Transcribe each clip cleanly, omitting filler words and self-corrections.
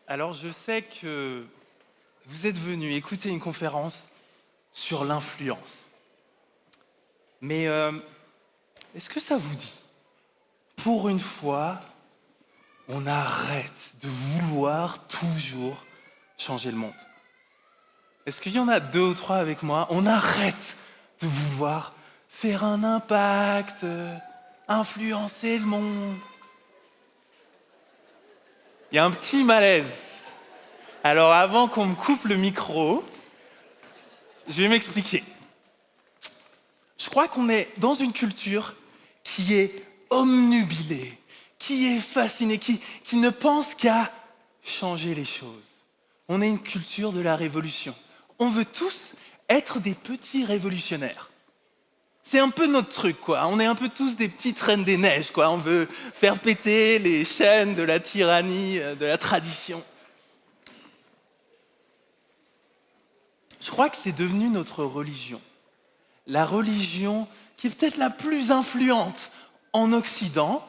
Alors, je sais que vous êtes venu écouter une conférence sur l'influence. Mais est-ce que ça vous dit, pour une fois, on arrête de vouloir toujours changer le monde? Est-ce qu'il y en a deux ou trois avec moi? On arrête de vouloir faire un impact, influencer le monde. Il y a un petit malaise. Alors avant qu'on me coupe le micro, je vais m'expliquer. Je crois qu'on est dans une culture qui est omnubilée, qui est fascinée, qui ne pense qu'à changer les choses. On est une culture de la révolution. On veut tous être des petits révolutionnaires. C'est un peu notre truc, quoi. On est un peu tous des petites reines des neiges, quoi. On veut faire péter les chaînes de la tyrannie, de la tradition. Je crois que c'est devenu notre religion. La religion qui est peut-être la plus influente en Occident,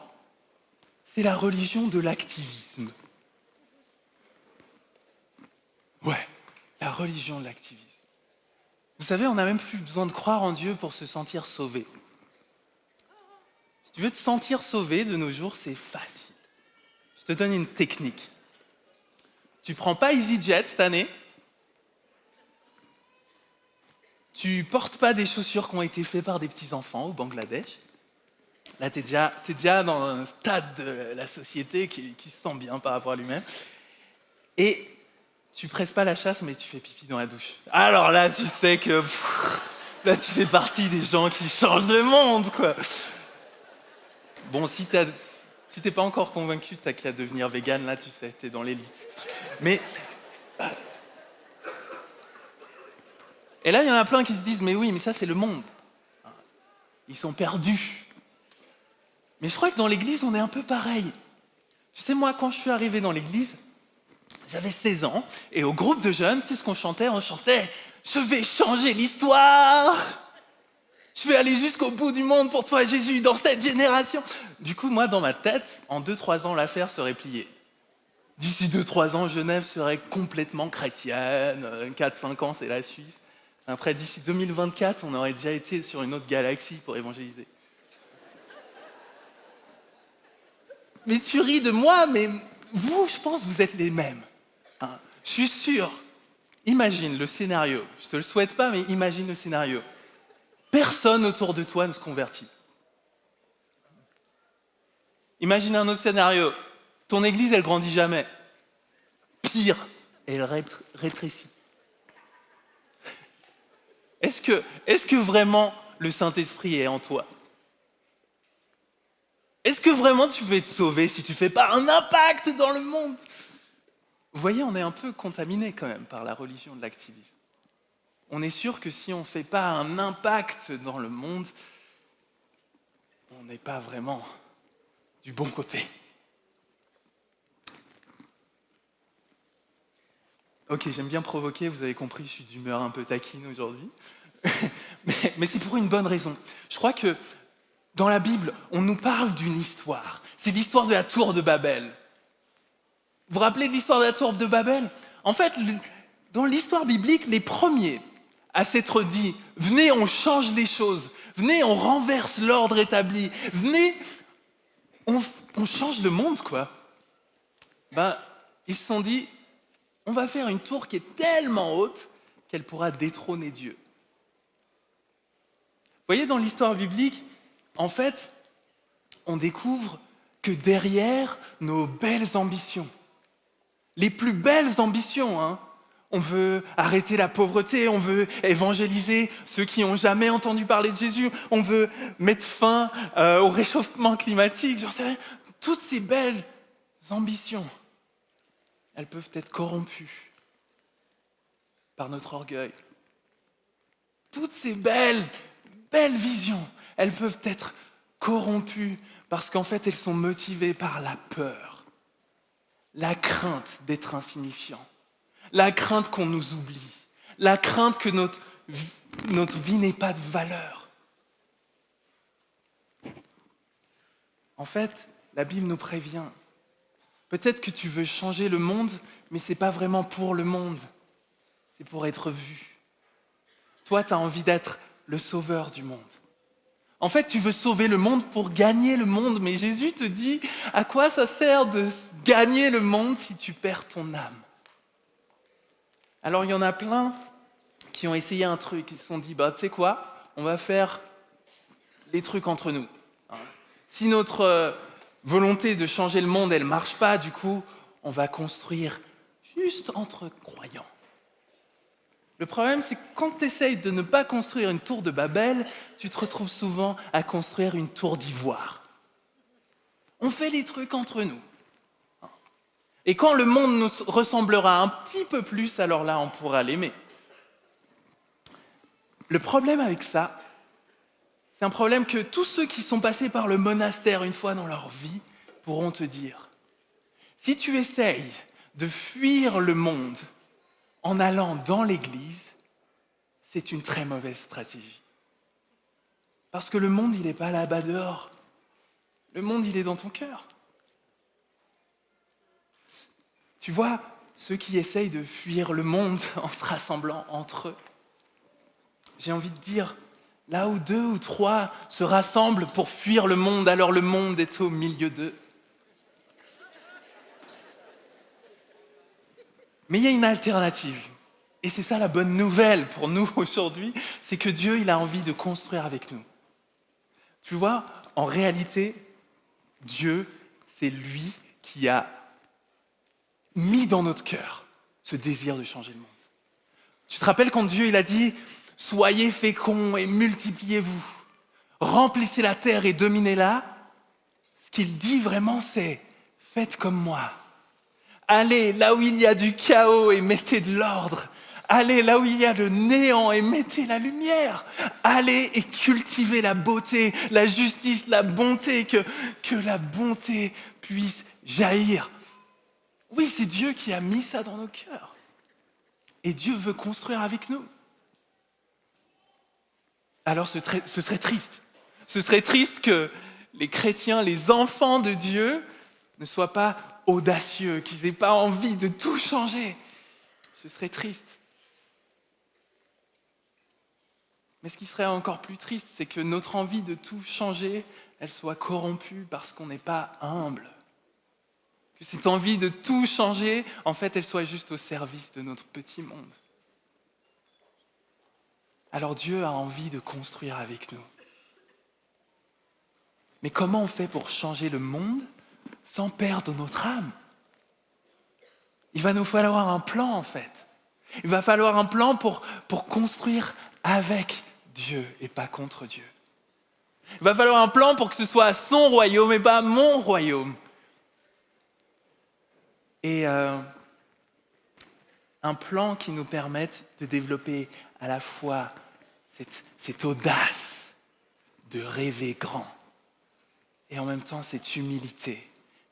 c'est la religion de l'activisme. Ouais, la religion de l'activisme. Vous savez, on n'a même plus besoin de croire en Dieu pour se sentir sauvé. Si tu veux te sentir sauvé de nos jours, c'est facile. Je te donne une technique. Tu prends pas EasyJet cette année. Tu portes pas des chaussures qui ont été faites par des petits-enfants au Bangladesh. Là, t'es déjà dans un stade de la société qui se sent bien par rapport à lui-même. Et tu presses pas la chasse, mais tu fais pipi dans la douche. Alors là, tu sais que là, tu fais partie des gens qui changent le monde, quoi. Bon, si t'es pas encore convaincu, t'as qu'à devenir vegan, là, tu sais, t'es dans l'élite. Mais et là, il y en a plein qui se disent, mais oui, mais ça, c'est le monde. Ils sont perdus. Mais je crois que dans l'église, on est un peu pareil. Tu sais, moi, quand je suis arrivé dans l'église, j'avais 16 ans, et au groupe de jeunes, tu sais ce qu'on chantait? On chantait « Je vais changer l'histoire ! Je vais aller jusqu'au bout du monde pour toi, Jésus, dans cette génération !» Du coup, moi, dans ma tête, en 2-3 ans, l'affaire serait pliée. D'ici 2-3 ans, Genève serait complètement chrétienne, 4-5 ans, c'est la Suisse. Après, d'ici 2024, on aurait déjà été sur une autre galaxie pour évangéliser. Mais tu ris de moi, mais vous, je pense, vous êtes les mêmes. Hein. Je suis sûr. Imagine le scénario. Je te le souhaite pas, mais imagine le scénario. Personne autour de toi ne se convertit. Imagine un autre scénario. Ton église, elle grandit jamais. Pire, elle rétrécit. Est-ce que vraiment le Saint-Esprit est en toi? Est-ce que vraiment tu peux être sauvé si tu ne fais pas un impact dans le monde? Vous voyez, on est un peu contaminé quand même par la religion de l'activisme. On est sûr que si on ne fait pas un impact dans le monde, on n'est pas vraiment du bon côté. Ok, j'aime bien provoquer, vous avez compris, je suis d'humeur un peu taquine aujourd'hui. mais c'est pour une bonne raison. Je crois que dans la Bible, on nous parle d'une histoire. C'est l'histoire de la tour de Babel. Vous vous rappelez de l'histoire de la tour de Babel? En fait, dans l'histoire biblique, les premiers à s'être dit « Venez, on change les choses. Venez, on renverse l'ordre établi. Venez, on change le monde, quoi. » Ils se sont dit « On va faire une tour qui est tellement haute qu'elle pourra détrôner Dieu. » Vous voyez, dans l'histoire biblique, en fait, on découvre que derrière nos belles ambitions, les plus belles ambitions, hein, on veut arrêter la pauvreté, on veut évangéliser ceux qui n'ont jamais entendu parler de Jésus, on veut mettre fin au réchauffement climatique, j'en sais rien. Toutes ces belles ambitions, elles peuvent être corrompues par notre orgueil. Toutes ces belles visions, elles peuvent être corrompues parce qu'en fait, elles sont motivées par la peur, la crainte d'être insignifiant, la crainte qu'on nous oublie, la crainte que notre vie n'ait pas de valeur. En fait, la Bible nous prévient, Peut-être que tu veux changer le monde, mais ce n'est pas vraiment pour le monde, c'est pour être vu. Toi, tu as envie d'être le sauveur du monde. En fait, tu veux sauver le monde pour gagner le monde, mais Jésus te dit, à quoi ça sert de gagner le monde si tu perds ton âme? Alors, il y en a plein qui ont essayé un truc, ils se sont dit, tu sais quoi, on va faire les trucs entre nous. Si notre volonté de changer le monde, elle ne marche pas, du coup, on va construire juste entre croyants. Le problème, c'est que quand tu essayes de ne pas construire une tour de Babel, tu te retrouves souvent à construire une tour d'ivoire. On fait les trucs entre nous. Et quand le monde nous ressemblera un petit peu plus, alors là, on pourra l'aimer. Le problème avec ça, c'est un problème que tous ceux qui sont passés par le monastère une fois dans leur vie pourront te dire. Si tu essayes de fuir le monde en allant dans l'église, c'est une très mauvaise stratégie. Parce que le monde, il n'est pas là-bas dehors. Le monde, il est dans ton cœur. Tu vois, ceux qui essayent de fuir le monde en se rassemblant entre eux, j'ai envie de dire, là où 2 ou 3 se rassemblent pour fuir le monde, alors le monde est au milieu d'eux. Mais il y a une alternative. Et c'est ça la bonne nouvelle pour nous aujourd'hui, c'est que Dieu, il a envie de construire avec nous. Tu vois, en réalité, Dieu, c'est lui qui a mis dans notre cœur ce désir de changer le monde. Tu te rappelles quand Dieu, il a dit « Soyez féconds et multipliez-vous, remplissez la terre et dominez-la », ce qu'il dit vraiment, c'est « Faites comme moi ». Allez là où il y a du chaos et mettez de l'ordre. Allez là où il y a le néant et mettez la lumière. Allez et cultivez la beauté, la justice, la bonté, que la bonté puisse jaillir. Oui, c'est Dieu qui a mis ça dans nos cœurs. Et Dieu veut construire avec nous. Alors ce serait triste. Ce serait triste que les chrétiens, les enfants de Dieu, ne soient pas audacieux, qu'ils n'aient pas envie de tout changer. Ce serait triste. Mais ce qui serait encore plus triste, c'est que notre envie de tout changer, elle soit corrompue parce qu'on n'est pas humble. Que cette envie de tout changer, en fait, elle soit juste au service de notre petit monde. Alors Dieu a envie de construire avec nous. Mais comment on fait pour changer le monde sans perdre notre âme? Il va nous falloir un plan, en fait. Il va falloir un plan pour construire avec Dieu et pas contre Dieu. Il va falloir un plan pour que ce soit son royaume et pas mon royaume. Et un plan qui nous permette de développer à la fois cette audace de rêver grand et en même temps cette humilité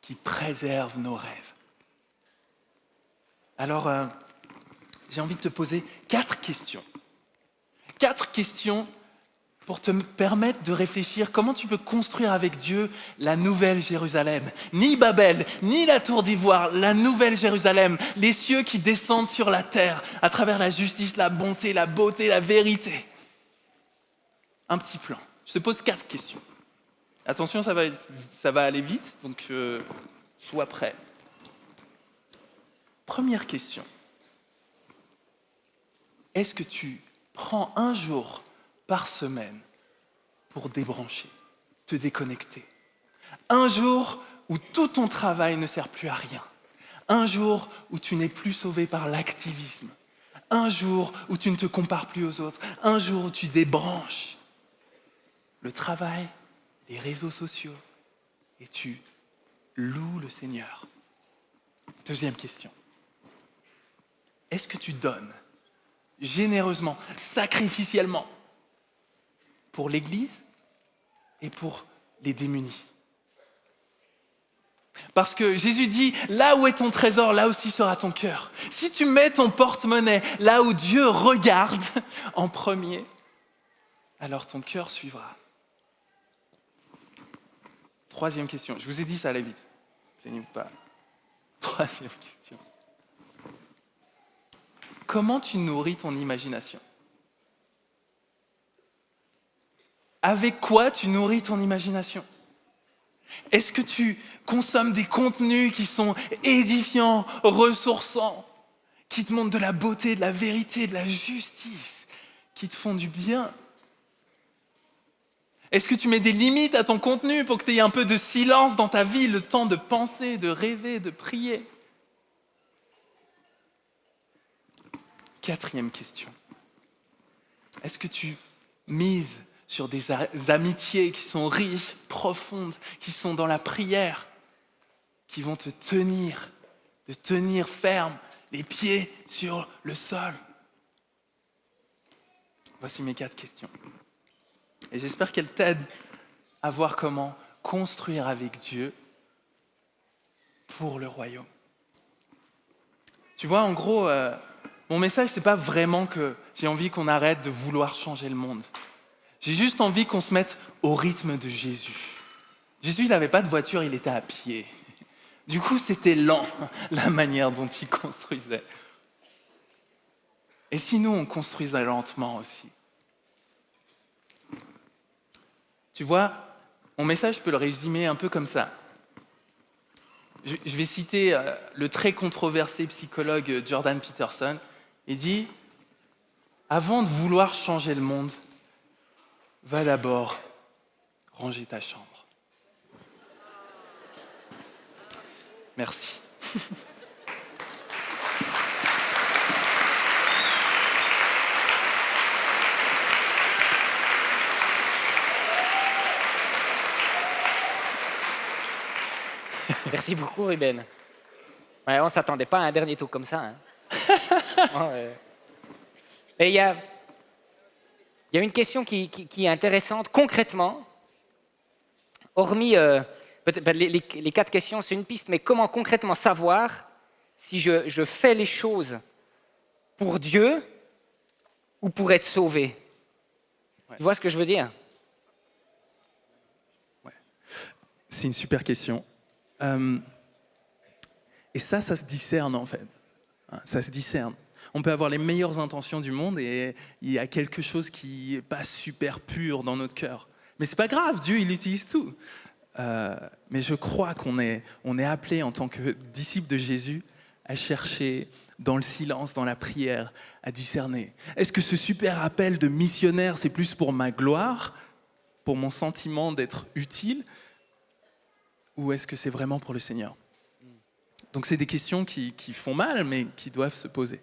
qui préserve nos rêves. Alors, j'ai envie de te poser 4 questions. 4 questions pour te permettre de réfléchir comment tu peux construire avec Dieu la nouvelle Jérusalem. Ni Babel, ni la tour d'ivoire, la nouvelle Jérusalem, les cieux qui descendent sur la terre à travers la justice, la bonté, la beauté, la vérité. Un petit plan. Je te pose 4 questions. Attention, ça va aller vite, donc sois prêt. Première question. Est-ce que tu prends un jour par semaine pour débrancher, te déconnecter? Un jour où tout ton travail ne sert plus à rien. Un jour où tu n'es plus sauvé par l'activisme. Un jour où tu ne te compares plus aux autres. Un jour où tu débranches le travail, les réseaux sociaux et tu loues le Seigneur. Deuxième question. Est-ce que tu donnes généreusement, sacrificiellement pour l'Église et pour les démunis? Parce que Jésus dit, là où est ton trésor, là aussi sera ton cœur. Si tu mets ton porte-monnaie là où Dieu regarde en premier, alors ton cœur suivra. Troisième question. Je vous ai dit ça allait vite. Plaignez-vous pas. Troisième question. Comment tu nourris ton imagination? Avec quoi tu nourris ton imagination? Est-ce que tu consommes des contenus qui sont édifiants, ressourçants, qui te montrent de la beauté, de la vérité, de la justice, qui te font du bien? Est-ce que tu mets des limites à ton contenu pour que tu aies un peu de silence dans ta vie, le temps de penser, de rêver, de prier? Quatrième question. Est-ce que tu mises sur des amitiés qui sont riches, profondes, qui sont dans la prière, qui vont te tenir ferme, les pieds sur le sol? Voici mes 4 questions. Et j'espère qu'elles t'aident à voir comment construire avec Dieu pour le royaume. Tu vois, en gros, mon message, c'est pas vraiment que j'ai envie qu'on arrête de vouloir changer le monde. J'ai juste envie qu'on se mette au rythme de Jésus. Jésus, il n'avait pas de voiture, il était à pied. Du coup, c'était lent, la manière dont il construisait. Et si nous, on construisait lentement aussi? Tu vois, mon message, je peux le résumer un peu comme ça. Je vais citer le très controversé psychologue Jordan Peterson. Il dit « Avant de vouloir changer le monde, va d'abord ranger ta chambre. » Merci. Merci beaucoup, Ruben. Ouais, on ne s'attendait pas à un dernier tour comme ça. Hein. Et il y a une question qui est intéressante. Concrètement, hormis les 4 questions, c'est une piste, mais comment concrètement savoir si je fais les choses pour Dieu ou pour être sauvé? Ouais. Tu vois ce que je veux dire? Ouais. C'est une super question. Et ça se discerne en fait. Ça se discerne. On peut avoir les meilleures intentions du monde et il y a quelque chose qui n'est pas super pur dans notre cœur. Mais c'est pas grave, Dieu il utilise tout. Mais je crois qu'on est appelé en tant que disciple de Jésus à chercher dans le silence, dans la prière, à discerner. Est-ce que ce super appel de missionnaire, c'est plus pour ma gloire, pour mon sentiment d'être utile, ou est-ce que c'est vraiment pour le Seigneur? Donc c'est des questions qui font mal, mais qui doivent se poser.